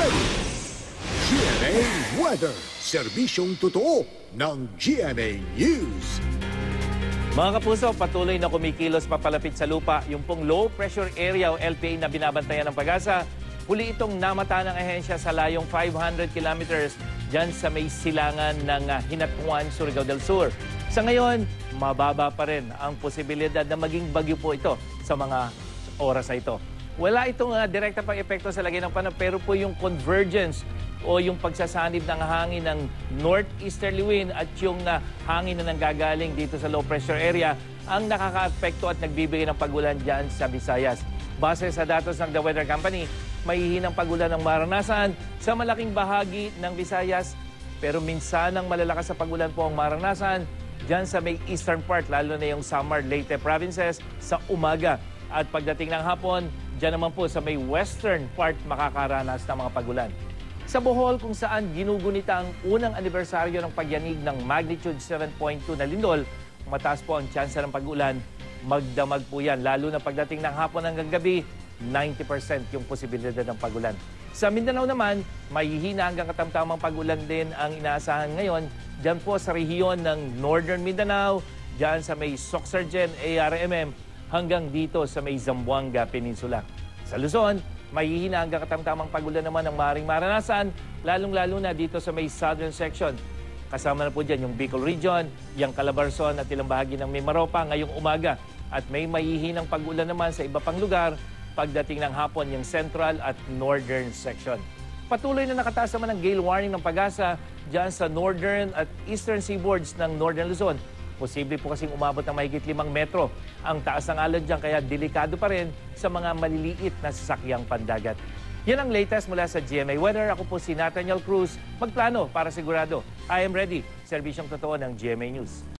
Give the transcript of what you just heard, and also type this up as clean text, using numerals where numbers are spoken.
GMA Weather, serbisyong totoo ng GMA News. Mga kapuso, patuloy na kumikilos papalapit sa lupa yung pong low pressure area o LPA na binabantayan ng Pag-asa. Huli itong namata ng ahensya sa layong 500 kilometers dyan sa may silangan ng Hinatuan, Surigao del Sur. Sa ngayon, mababa pa rin ang posibilidad na maging bagyo po ito sa mga oras na ito. Wala itong direkta pang epekto sa lagay ng panahon, pero po yung convergence o yung pagsasanib ng hangin ng northeasterly wind at yung hangin na nanggagaling dito sa low pressure area ang nakaka-apekto at nagbibigay ng pagulan dyan sa Visayas. Base sa datos ng The Weather Company, mahihinang pagulan ang maranasan sa malaking bahagi ng Visayas, pero minsan ang malalakas sa pagulan po ang maranasan dyan sa may eastern part, lalo na yung Samar, Leyte provinces sa umaga. At pagdating ng hapon, dyan naman po sa may western part makakaranas ng mga pagulan. Sa Bohol, kung saan ginugunita ang unang anibersaryo ng pagyanig ng magnitude 7.2 na lindol, mataas po ang tsansa ng pag-ulan. Magdamag po yan, lalo na pagdating ng hapon hanggang gabi, 90% yung posibilidad ng pag-ulan. Sa Mindanao naman, mahihina hanggang katamtamang pag-ulan din ang inaasahan ngayon. Diyan po sa rehiyon ng Northern Mindanao, diyan sa may Soxargen, ARMM, hanggang dito sa may Zamboanga Peninsula. Sa Luzon, mahihina hanggang katamtamang pag-ulan naman ang maaaring maranasan, lalong-lalo na dito sa may southern section. Kasama na po dyan yung Bicol Region, yung Calabarzon at ilang bahagi ng Mimaropa ngayong umaga. At may mahihinang pag-ulan naman sa iba pang lugar pagdating ng hapon yung central at northern section. Patuloy na nakataas naman ang gale warning ng Pag-asa dyan sa northern at eastern seaboards ng Northern Luzon. Posible po kasing umabot ng mahigit 5 metro ang taas ng alon dyan, kaya delikado pa rin sa mga maliliit na sasakyang pandagat. Yan ang latest mula sa GMA Weather. Ako po si Nathaniel Cruz. Magplano para sigurado. I am ready. Serbisyong totoo ng GMA News.